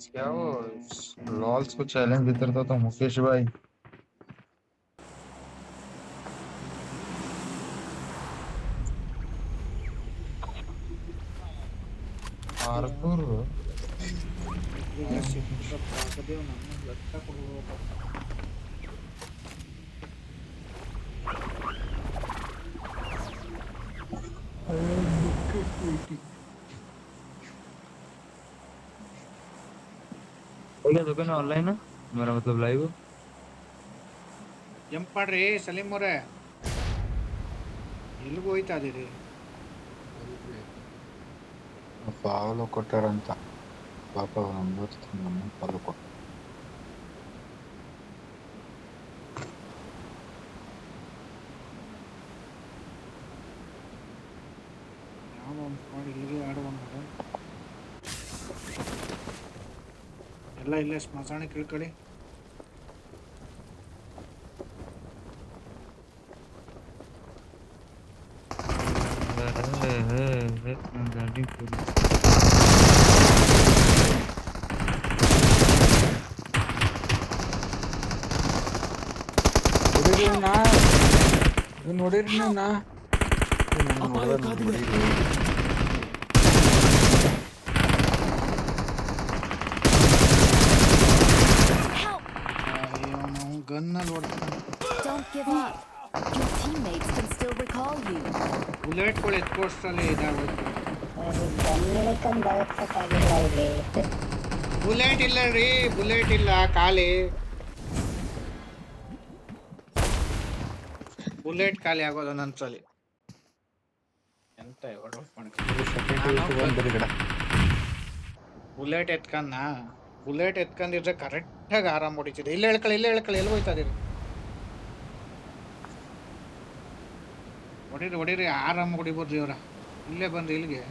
क्या वो लॉल्स को चैलेंज देता रहता था मुकेश भाई। ಆರ್ಕೂರು ಎಲ್ರಿಗೂ ಸಿಕ್ಕಪ್ಪ ಆಗದೇವ್ ನನ್ನ ಲೆಕ್ಕ ಕೊಡ್ಬೇಕು. ಈಗ दुकान ऑनलाइन है मेरा मतलब लाइव ಜಂಪ್ ಮಾಡ್ರಿ ಸಲೀಂ ಅವ್ರೆ, ಎಲ್ಲಿಗೂ ಹೋಯ್ತಾ ಇದೀರಿ? ಪಾವಲು ಕೊಟ್ಟಾರಂತ ಪಾಪ ನಮ್ಮ ದೋಸ್ತ ನಮ್ಮ ಪಾಲು ಕೊಟ್ಟ. ಯಾವ ಒಂದು ಮಾಡಿ ಇಲ್ಲಿಗೆ ಆಡುವ ನೋಡ. ಎಲ್ಲ ಇಲ್ಲೇ ಸ್ಮಶಾನ ಕೇಳ್ಕೊಳ್ಳಿ. गाड़ी पूरी ನೋಡಿರಿ ನಾ ನಾವು ಗನ್ನಲ್ಲಿ ಹೊಡ್ತಾನೆ. Don't give up. Your teammates can still recall you. ಬುಲೆಟ್ಗಳು ಎತ್ಕೋಷ್ಟರಲ್ಲಿ ಇದಾಗೋಯ್ತು. ಬುಲೆಟ್ ಇಲ್ಲ ರೀ, ಬುಲೆಟ್ ಇಲ್ಲ, ಖಾಲಿ ಬುಲೆಟ್ ಖಾಲಿ ಆಗೋದು ನನ್ಸಲಿ. ಎಂತ ಬುಲೆಟ್ ಎತ್ಕನ್ನ, ಬುಲೆಟ್ ಎತ್ಕೊಂಡಿದ್ರೆ ಕರೆಕ್ಟಾಗಿ ಆರಾಮ್ ಹೊಡಿತಿದೆ. ಇಲ್ಲ ಹೇಳ್ಕೊಳ್ಳಿ, ಇಲ್ಲ ಹೇಳ್ಕೊಳ್ಳಿ, ಎಲ್ಲಿ ಹೋಯ್ತಾ ಇದೀರಿ? ಹೊಡೀರಿ ಹೊಡೀರಿ, ಆರಾಮ್ ಹೊಡಿಬೋದ್ರಿ ಇವ್ರ. ಇಲ್ಲೇ ಬಂದ್ರಿ ಇಲ್ಲಿಗೆ.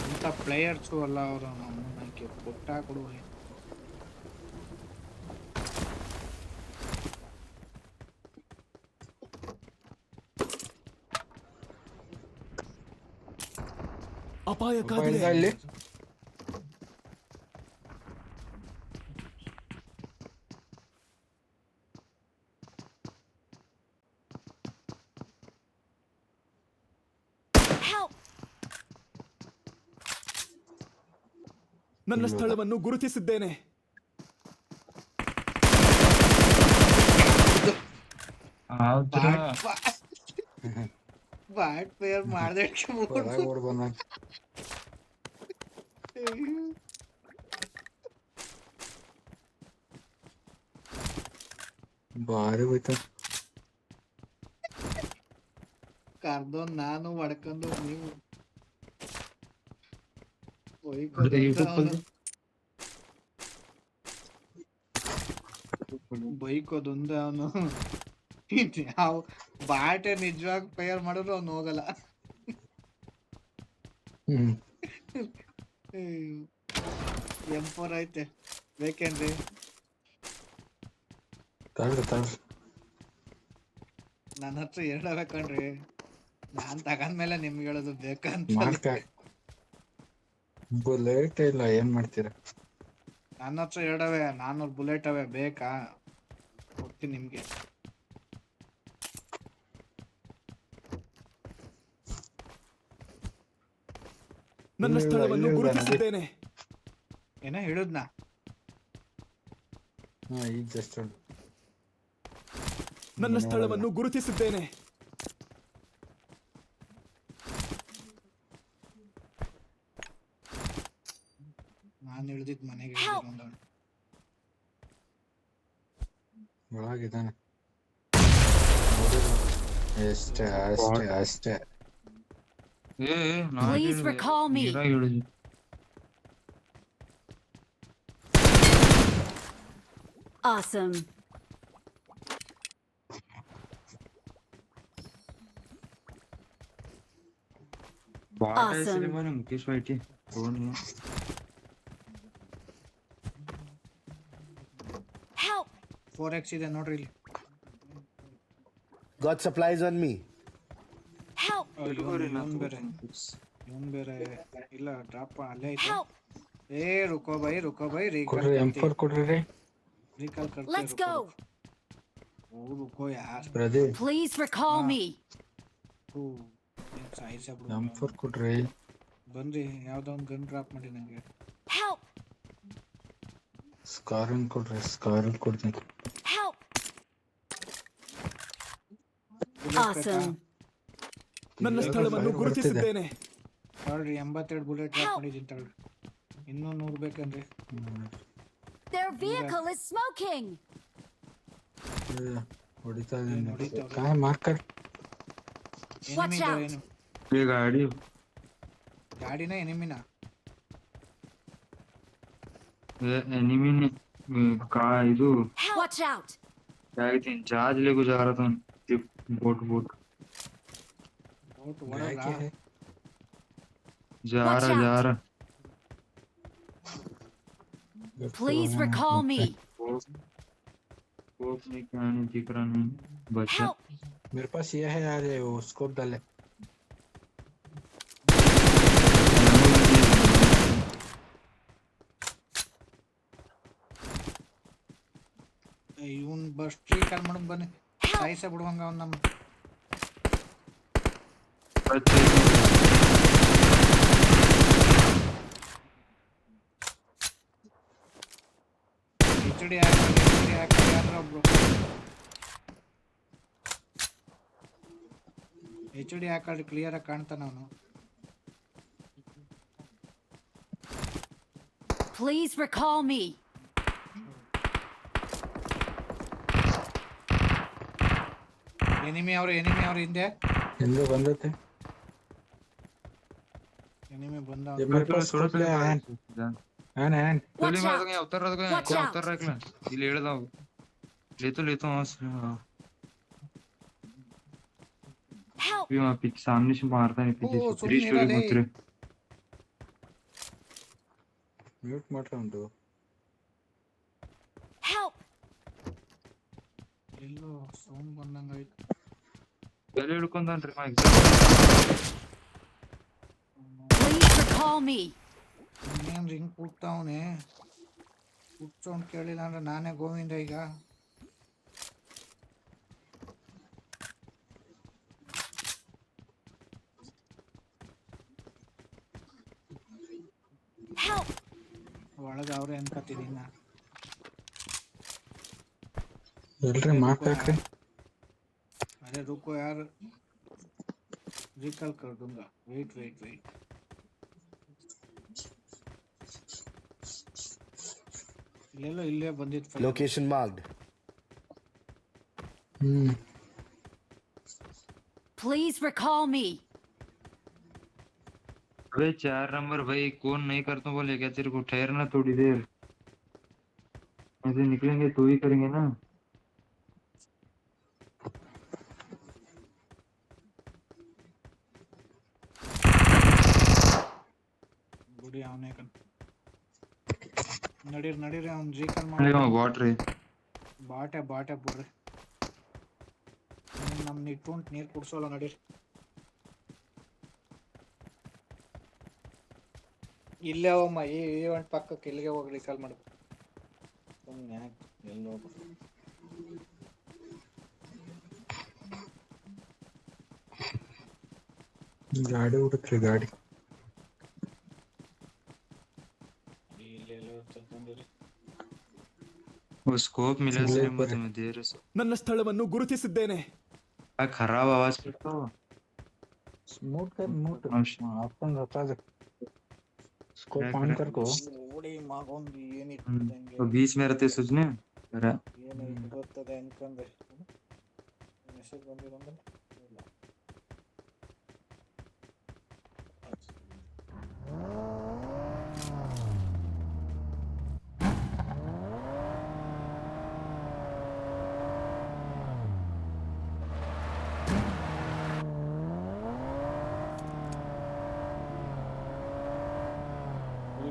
ಇಂಥ ಪ್ಲೇಯರ್ಸು ಅಲ್ಲ ಅವರು. ನಮ್ಮಕ್ಕೆ ಪುಟ್ಟ ಕೊಡುವ ಅಪಾಯಕಾರಿ ಅಲ್ಲಿ ನನ್ನ ಸ್ಥಳವನ್ನು ಗುರುತಿಸಿದ್ದೇನೆ. ಬ್ಯಾಟ್ ಪ್ಲೇಯರ್ ಮಾಡ್ದೆ ಬಾರಿ ಹೋಯ್ತ. ಕರ್ದೋ ನಾನು ಹೊಡ್ಕೊಂಡು ನೀವು ಬೈಕೋದೊಂದ ಅವನು. ಯಾವ ಬಾಟೆ ನಿಜವಾಗಿ ಪೇರ್ ಮಾಡಿದ್ರು ಅವ್ನು ಹೋಗಲ್ಲ. M4 ಐತೆ ಬೇಕೇನ್ರಿ? ನನ್ನ ಹತ್ರ ಎರಡವೆ ಕಣ್ರಿ. ನಾನ್ ತಗಂದ್ಮೇಲೆ ನಿಮ್ಗೆ ಹೇಳೋದು ಬೇಕಂತ. ಬುಲೆಟ್ ಇಲ್ಲ, ಏನ್ ಮಾಡ್ತೀರಾ? ನನ್ನ ಹತ್ರ ಎರಡವೆ, 400 ಬುಲೆಟ್ ಅವೆ, ಬೇಕಾ? ಕೊಡ್ತೀನಿ ನಿಮ್ಗೆ. ನನ್ನ ಸ್ಥಳವನ್ನು ಗುರುತಿಸಿದ್ದೇನೆ. ಏನ ಹೇಳಿದ್ನ? ಈಗ ಜಸ್ಟ್ ನನ್ನ ಸ್ಥಳವನ್ನು ಗುರುತಿಸಿದ್ದೇನೆ. ನಾನು ಇಳಿದಿದ್ ಮನೆಗೆ ಒಳಗಿದ್ದಾನೆ. ಅಷ್ಟೇ ಅಷ್ಟೇ ಅಷ್ಟೇ. Please recall me. Awesome. Awesome. Mukesh भाई के Help. 4x ಇದೆ ನೋಡ್ರಿ ಇಲ್ಲಿ. Got supplies on me. Help. ಅವ್ನು ಬೇರೆ ಇವನ್ ಬೇರೆ ಇಲ್ಲ ಡ್ರಾಪ್ ಅಲ್ಲೇ ಐತೆ Help! ಏ ರುಕೋ ಬೈ ರೀಕಾಲ್ ಕೊಡ್ರಿ M4 ಕೊಡ್ರಿ ರೀಕಾಲ್ Let's go! ಓ ರುಕೋ ಯಾರ್ Pradeep Please recall Ah. me. ಸಾಯಿಸ್ಬಿಡು M4 ಕೊಡ್ರಿ ಬನ್ರಿ ಯಾವ್ದೋ ಒಂದು ಗನ್ ಡ್ರಾಪ್ ಮಾಡಿ ನಂಗೆ Help! ಸ್ಕಾರನ್ ಕೊಡ್ರಿ ಸ್ಕಾರನ್ ಕೊಡ್ತೀನಿ Help! Bullet Awesome. ನನ್ನ ಸ್ಥಳವನ್ನು ಗುರುತಿಸಿದ್ದೇನೆ. ತಗೊಳ್ರಿ 82 ಬುಲೆಟ್ ಡ್ರಾಪ್ ಮಾಡಿದ್ದೀನಿ ತಗೊಳ್ರಿ ಇನ್ನೂ 100 ಬೇಕಂದ್ರೆ Their vehicle is smoking. ಹೊಡಿತಾ ಹೊಡಿತಾವ್ರೆ. ಇದ್ದೀನಿ ಕಾಯ್ ಮಾರ್ಕರ್ Watch out. ಏನು ಈ ಗಾಡಿ ಗಾಡಿನ ಎನಿಮಿನ एनिमी का ಇದು Watch out. क्या कहते हैं जहाज ले को जा रहा था बोट ಬೋಟ್ ಯಾಕೆ ಹೊಡೋದ್ರಾ जा Watch रहा out. Please recall me. Scope में क्या नहीं दिख रहा नहीं बचा Help! मेरे पास ये है यार ये वो स्कोप डाले ಇವನ್ ಬಸ್ ರೀಕಾಲ್ ಮಾಡೋಣ ಬನ್ನಿ ಸಾಯಿಸ ಬಿಡುವಂಗ ಅವ್ನ ನಮ್ಮ HD ಹಾಕಿ ಯಾರು ಒಬ್ರು HD ಹಾಕಲ್ರಿ ಕ್ಲಿಯರ್ ಆಗಿ ಕಾಣ್ತಾನ ಅವನು Please recall me. ಎನಿಮಿ ಅವ್ರು ಹಿಂದೆ ಹಿಂದೆ ಬಂದೈತೆ ಎನಿಮಿ ಬಂದ ये मेरे पास स्कोप ले आन आन चली Watch मार out. दूंगा उतर रहा दूंगा Watch out. उतर रहा है ये ले तो वहां से Help! भी वहां पीछे सामने से मारता है पीछे ओ, से सुन 3 नहीं स्टोरी रहा उतरे म्यूट ಮಾಡ್ರ ಉಂಟು Help! ಎಲ್ಲೋ ಸೌಂಡ್ ಬಂದಂಗ ಆಯ್ತು ಎಲ್ಲಿ ಹಿಡ್ಕೊಂಡಾನ್ರಿ ಮಾ Please recall me. ಇನ್ನೇನ್ ರಿಂಗ್ ಕೂಗ್ತಾವನೆ ಕೂಗ್ಸೋಂಡ್ ಕೇಳಿಲ್ಲ ಅಂದ್ರೆ ನಾನೇ ಗೋವಿಂದ ಈಗ Help! ಒಳಗ ಅವ್ರೆ ಅನ್ಕತೀನಿ ನಾ ಎಲ್ರಿ ಮಾರ್ಕ್ ಹಾಕ್ರಿ अरे रुको यार रिकॉल कर दूंगा वेट ಇಲ್ಲೆಲ್ಲೋ ಇಲ್ಲೇ ಬಂದಿತ್ತು Location marked. Please recall me. अबे 4 नंबर भाई कौन नहीं करता बोले क्या तेरे को ठहरना थोड़ी देर ऐसे निकलेंगे तो ही करेंगे ना ಗುಡಿ ಅವನೇ ಕಣ್ ನಡೀರಿ ಅವ್ನು ರೀಕಾಲ್ अरे ಮಾಡಿ वहाँ बॉट रहे ಬಾಟೆ ಬಿಡ್ರಿ ನಮ್ ಇಟ್ಕೊಂಡ್ ನೀರ್ ಕುಡ್ಸೋಲ್ಲ ನಡೀರಿ ಇಲ್ಲೇ ಹೋಗಮ್ಮ ಈ ಈವೆಂಟ್ ಪಕ್ಕಕ್ಕೆ ಇಲ್ಲಿಗೆ ಹೋಗಿ ರೀಕಾಲ್ ಮಾಡ್ಬೇಕು ಸುಮ್ಮನೆ ಎಲ್ಲಿ ಹೋಗ್ಬೇಕು ಗಾಡಿ ಹುಡುಕ್ರಿ ಗಾಡಿ ಇಲ್ಲೆಲ್ಲೋ ತಂದಿರಿ वो स्कोप मिला चलिए इसलिए पर- मुझे मैं देर से ನನ್ನ ಸ್ಥಳವನ್ನು ಗುರುತಿಸಿದ್ದೇನೆ. खराब आवाज करता हो म्यूट कर म्यूट अच्छा। अपन बता दे स्कोप ऑन कर को ನೋಡಿ ಮಗೊಂದು ಏನಿತ್ತು ನಂಗೆ तो बीच में रहते सुझने ಏನು ಗೊತ್ತದೆ ಅನ್ಕೊಂಡೆ ಮೆಸೇಜ್ ಬಂದಿರೋಂದ್ರೆ ಇಲ್ಲ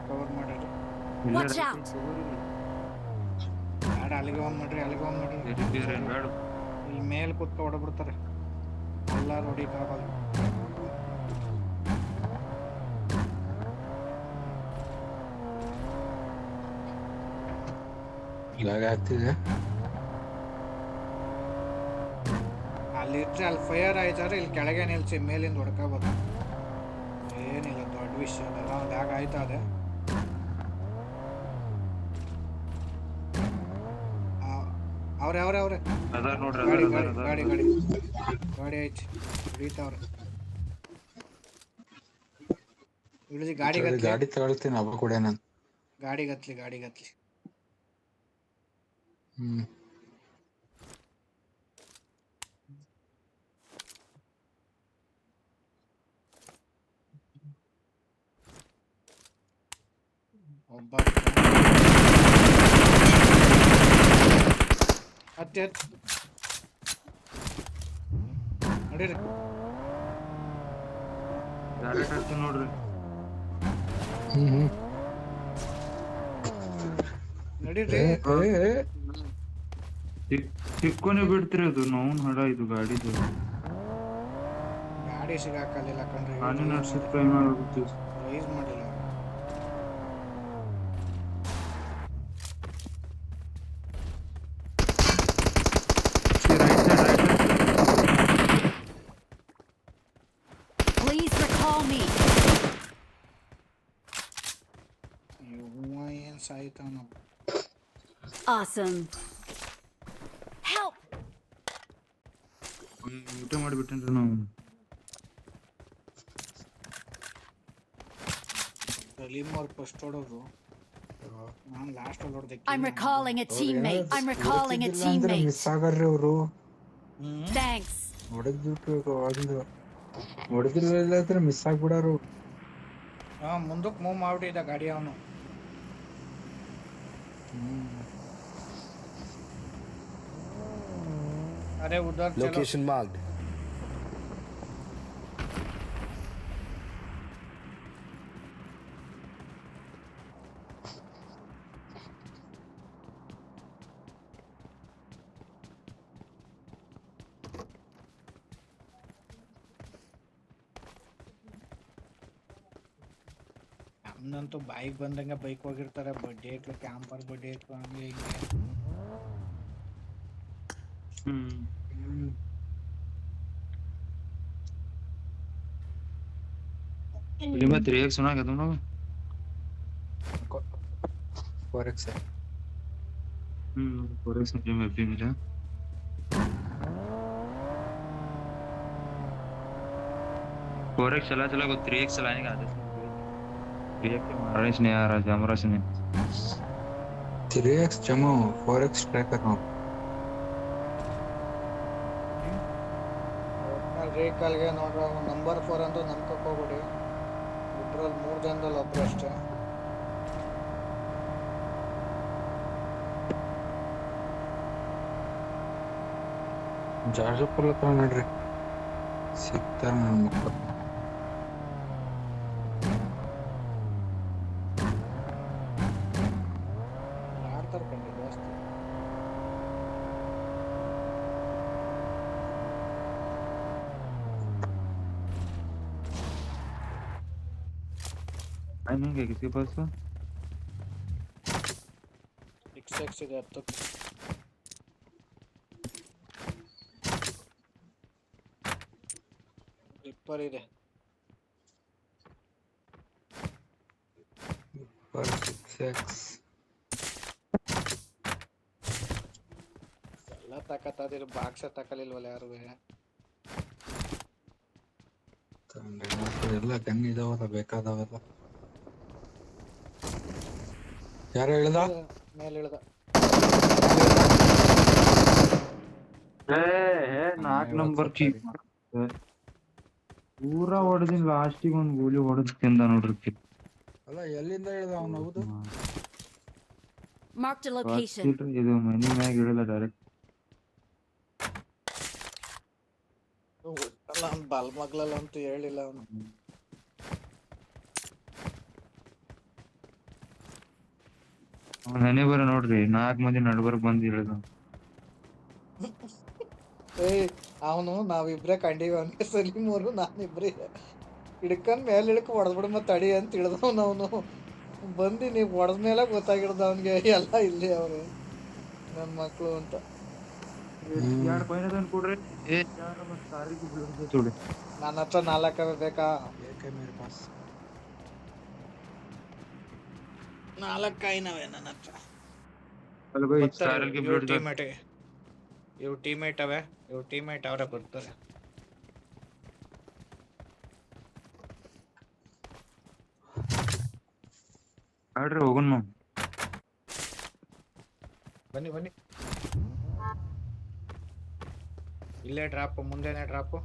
ಕವರ್ ಮಾಡ್ರಿ Watch out. ಬೇಡ ಅಲ್ಲಿಗೆ ಒಂದ್ ಮಾಡ್ರಿ ಇಲ್ಲಿ ಮೇಲೆ ಕೂತ್ಕ ಹೊಡಬಿಡ್ತಾರೆ ಎಲ್ಲಾರು ಹೊಡಿಕಾಗಲ್ಲ ಲಾಗ್ ಆಗ್ತಿದೆ. ಅಲ್ಲಿ ಇಟ್ರೆ ಅಲ್ಲಿ ಫೈರ್ ಆಯ್ತಾರೆ, ಇಲ್ಲಿ ಕೆಳಗೆ ನಿಲ್ಸಿ ಮೇಲಿಂದ ಹೊಡ್ಕೋಬೋದು. ಏನಿಲ್ಲ ದೊಡ್ಡ ವಿಷಯ ಅದೆಲ್ಲ, ಒಂದು ಯಾಕೆ ಆಯ್ತಾ ಅದೇ. ಅವ್ರೆ ಅದಾರ ನೋಡ್ರಿ, ಗಾಡಿ ಅದಾರ ಗಾಡಿ ಅದಾರ ಗಾಡಿ ಅದಾರ. ಗಾಡಿ ಗಾಡಿ ಐತಿ, ಹಿಡಿತವ್ರೆ. ಇಳಿಸಿ ಗಾಡಿ ಸರಿ, ಗತ್ಲಿ, ಗಾಡಿ ತಗೊಳ್ತೀನಿ ಹಬ್ಬ ಕೂಡ ನಾನು. ಗಾಡಿ ಗತ್ಲಿ. ಹ್ಮ್ ಒಬ್ಬ ಹತ್ತಿ ನಡೀರಿ. ಡೈರೆಕ್ಟ್ ಹಾಕ್ತೀನಿ ನೋಡ್ರಿ. ಹ್ಮ್ ನಡೀರಿ. ಸಿಕ್ಕೋನೆ ಬಿಡ್ತೀರಿ ಅದು. ನಾವು ಹಡ ಇದು ಗಾಡಿದು ಗಾಡಿ ಸಿಗಾಕಲ್ಲಿಲ್ಲ ಕಣ್ರಿ, ನಾನೇ ನಡ್ಸಕ್ ಟ್ರೈ ಮಾಡ್ಬಿಡ್ತೀವಿ. ರೈಸ್ ಮಾಡಿಲ್ಲ. Please recall me. ಇವ ಏನ್ ಸಾಯ್ತಾನ. Awesome. Help! ಊಟ ಮಾಡಿಬಿಟ್ಟೇನ್ರಿ ನಾವು. ಸಲೀಮ್ ಅವ್ರು ಫಸ್ಟ್ ಹೊಡೋದು, ನಾನು ಲಾಸ್ಟ್ ಅಲ್ಲಿ ಹೊಡೆದೆ. I'm recalling a teammate. I'm recalling a miss teammate. ಆಗರ್ರಿ ಅವರು. Thanks. ಹೊಡೆದ್ಬಿಟ್ಟು ಹೊಡೆದಿಲ್ಲ ಮಿಸ್ ಆಗ್ಬಿಡಾರು. ಮುಂದಕ್ಕೆ ಮೂವ್ ಮಾಡ್ಬಿಟ್ಟಿದ್ದ ಗಾಡಿ ಅವನು. अरे उधर चलो. Location marked. ನಮ್ದಂತೂ ಬೈಕ್ ಬಂದಂಗೆ ಬೈಕ್ ಹೋಗಿರ್ತಾರೆ, ಬಡ್ಡಿ ಇಟ್ಲು ಕ್ಯಾಂಪರ್ ಬಡ್ಡಿ ಇಟ್ಲು ಹಂಗೆ ಹಿಂಗೆ. फिल्म 3x सुना क्या तुम लोग? 4x है। 4x मुझे मैप भी मिला। 4x चला को 3x चलाने का आदत है। 3x के मारने से नहीं आ रहा, जमरा से नहीं। 3x जमो 4x ट्राई कर रहा हूँ। ರೇಕಲ್ಗೆ ನೋಡ್ರ ನಂಬರ್ 4 ಅಂತೂ ನಂಬ್ಕಕ್ಕೆ ಹೋಗ್ಬಿಡಿ. ಇಬ್ಬರಲ್ಲಿ 3 ಜನದಲ್ಲಿ ಒಬ್ರು ಅಷ್ಟೇ. ಜಾಜಪುರ ಹತ್ರ ನೋಡ್ರಿ ಸಿಗ್ತಾರೆ ನನ್ನ ಮಕ್ಕಳು. ಆಡ್ತಾರೆ ಕಂಡು ಜಾಸ್ತಿ. टाइमिंग है किसके पास तो? XX ಇದೆ 10. ರಿಪ್ಪರ್ ಇದೆ. 6x ಎಲ್ಲ ತಕತ್ತಾದಿರ ಬಾಕ್ಸ ತಕಲಿಲ್ವಲ್ಲ ಯಾರು. ಎಲ್ಲ ಗನ್ ಇದಾವಲ್ಲ ಬೇಕಾದವೆಲ್ಲ. ಯಾರು ಹೇಳ್ದ? ಮೇಲೆ ಇಳ್ದ. ನಾಲ್ಕು ನಂಬರ್ ಕೀ ಪೂರಾ ಹೊಡೆದಿನ ಲಾಸ್ಟಿಗೆ ಒಂದು ಗೋಲಿ ಹೊಡೆದ್ ತಿಂದ ನೋಡ್ರಿ. ಅಲ್ಲ ಎಲ್ಲಿಂದ ಹೇಳ್ದ ಅವನು? ಹೌದು Marked a location. ಇದು ಮನಿ ಮ್ಯಾಗ ಇಳಿಲ್ಲ ಡೈರೆಕ್ಟ್. ಅಲ್ಲ ಅವ್ನು ಬಲ್ ಮಗ್ಲಲ್ಲ ಅಂತೂ ಹೇಳಿಲ್ಲ ಅವನು. ನೆನೆ ಬರ ನೋಡ್ರಿ 4 ಮಂದಿ ನಡ್ಬರ್ಕ್ ಬಂದ್ ಇಳಿದ. ಅವನು ನಾವಿಬ್ರೇ ಕಂಡೀವಿ ಅವನಿಗೆ. ಸಲೀಮ್ ಅವರು ನಾನಿಬ್ರೇ ಹಿಡ್ಕೊಂಡ್ ಮೇಲೆ ಹಿಡ್ಕ ಹೊಡೆದ್ಬಿಡು ಮತ್ತೆ ತಡಿ ಅಂತ ಹಿಡ್ದವ್ನು. ಅವನು ಬಂದು ನೀವು ಹೊಡೆದ ಮೇಲೆ ಗೊತ್ತಾಗಿಡ್ದ ಅವನಿಗೆ ಎಲ್ಲ ಇಲ್ಲಿ ಅವ್ರು. ನನ್ನ ಮಕ್ಕಳು ಅಂತ. ಎರಡು ಪೈನ ತಂದು ಕೊಡ್ರಿ. ಸಾರಿಗೆ ಬೀಳ್ತದೆ ನೋಡಿ. ನನ್ನ ಹತ್ರ 4 ಬೇಕಾ? ಏಕೆ ಮೇರೆ ಪಾಸ್ 4 ಐನವೆ ನನ್ನ ಹತ್ರ. ಅಲ್ಲ ಬೈ ಸಾರಿಗೆ ಬೀಳ್ತದೆ. ಇವ್ರ ಟೀಮೇಟ್ ಅವರೇ ಬರ್ತಾರೆ. ಆಡ್ರಿ ಹೋಗೋಣ ನಾವು. ಬನ್ನಿ ಇಲ್ಲೇ ಡ್ರಾಪ್, ಮುಂದೆನೆ ಡ್ರಾಪ್.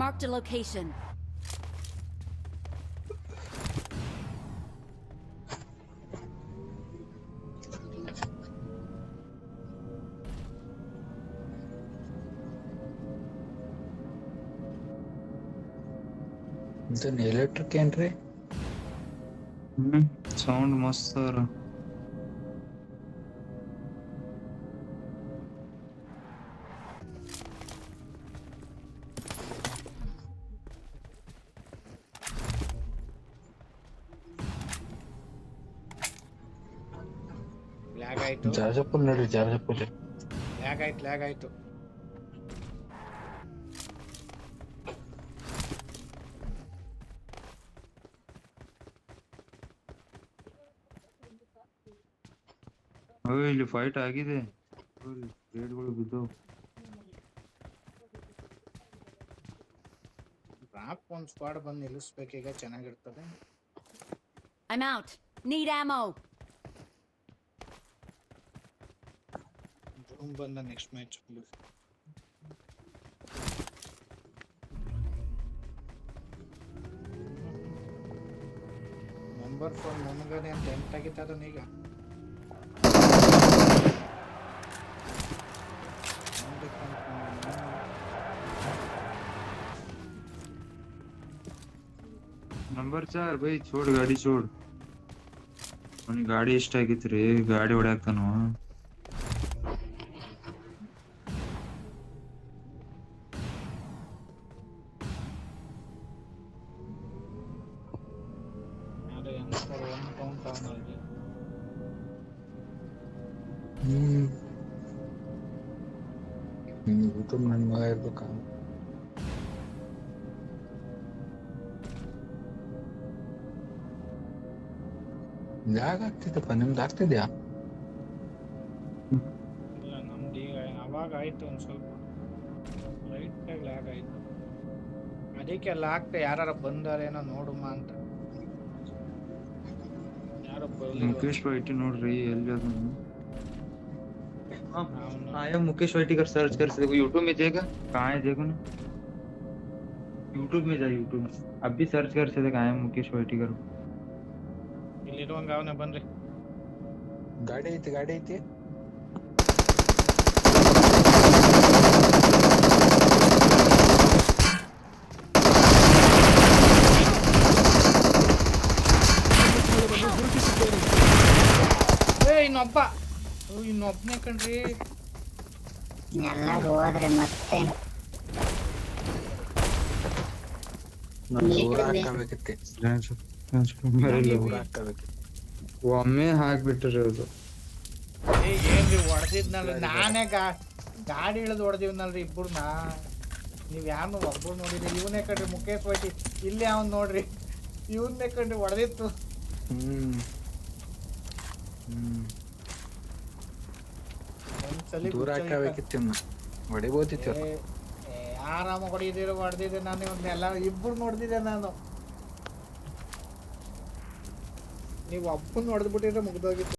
Marked a location. ಇದನ್ನ ಎಲೆಕ್ಟ್ರಿಕ್ ಏನ್ರಿ? ಸೌಂಡ್ ಮಸ್ತ್ ಸರ್. ಲ್ಯಾಗ್ ಆಯ್ತು. ಜಾಜಪುರ್ ನೋಡ್ರಿ, ಜಾಜಪುರ್ ಲ್ಯಾಗ್ ಆಯ್ತು. ಇಲ್ಲಿ ಫೈಟ್ ಆಗಿದೆ. ರೇಡ್ಗಳು ಬಿದ್ದವು. ಡ್ರಾಪ್ ಒಂದು ಸ್ಕ್ವಾಡ್ ಬಂದು ನಿಲ್ಲಿಸ್ಬೇಕೀಗ, ಚೆನ್ನಾಗಿರ್ತದೆ. I'm out. Need ammo. Zoom ಬಂದ ನೆಕ್ಸ್ಟ್ ಮ್ಯಾಚ್. ನಂಬರ್ 4 ನನಗನೆ ಅಂತ ಎಂಟಾಗಿತ್ತು ಈಗ. नंबर 4 भाई छोड़ गाड़ी छोड़. ಅವ್ನಿಗೆ ಗಾಡಿ ಇಷ್ಟ ಆಗಿತ್ರಿ, ಗಾಡಿ ಹೊಡ್ಯಾಕನು. ಯೂಟ್ಯೂಬ್ ನನ್ನ ಮಗ ಇರ್ಬೇಕ. ಲ್ಯಾಗ್ ಆಗ್ತಿದ್ದಪ್ಪ, ನಿಮ್ದು ಆಗ್ತಿದ್ಯಾ? ಇಲ್ಲ ನಮ್ದು ಈಗ ಅವಾಗ ಆಯ್ತು, ಒಂದು ಸ್ವಲ್ಪ ಲೈಟಾಗಿ ಲ್ಯಾಗ್ ಆಯ್ತು. ಅದಕ್ಕೆ ಲಾಕ್ ಯಾರು ಬಂದಾರೇನೋ ನೋಡುಮ ಅಂತ. ಯಾರು ಮುಖೇಶ್ ವೈಟಿ ನೋಡ್ರಿ ಎಲ್ಲಿ ಅದನ್ನು. आया मुकेश वाइटिकर सर्च कर सकते हो यूट्यूब में जाएगा. कहाँ है देखो ना, यूट्यूब में जा. यूट्यूब में अब भी सर्च कर सकते कहाँ है मुकेश वाइटिकर. ಇಲ್ಲಿರುವಂಗ ಅವನೇ ಬನ್ರಿ. ಗಾಡಿ ಐತಿ. ಇನ್ನೊಬ್ಬನೇ ಕಣ್ರಿ. ಎಲ್ಲರೂ ಹೋದ್ರೆ ಮತ್ತೆ ಒಮ್ಮೆ ಹಾಕ್ಬಿಟ್ರಿ ಅದು. ಏನ್ರಿ ಹೊಡೆದಿದ್ನಲ್ರಿ ನಾನೇ, ಗಾಡಿ ಇಳಿದು ಹೊಡೆದಿವ್ನಲ್ರಿ ಇಬ್ಬರನ್ನ. ನೀವ್ ಯಾರನ್ನು ಒಬ್ಬರು ನೋಡಿದ್ರಿ? ಇವನೇ ಕಣ್ರಿ ಮುಖೇಶ್ ವೈಟಿ. ಇಲ್ಲಿ ಅವನ್ ನೋಡ್ರಿ, ಇವನ್ನೇ ಕಣ್ರಿ ಹೊಡೆದಿತ್ತು. ಒಂದ್ಸಲಿ ಹೊಡಿಬೋದಿತ್ತು. ಆರಾಮ ಹೊಡೆದಿದ್ದೆ ನಾನು. ಇವನ್ನೆಲ್ಲ ಇಬ್ಬರು ನೋಡ್ದಿದ್ದೆ ನಾನು. ನೀವು ಒಬ್ಬನ ಹೊಡೆದ್ಬಿಟ್ಟಿದ್ರೆ ಮುಗ್ದೋಗಿತ್ತು.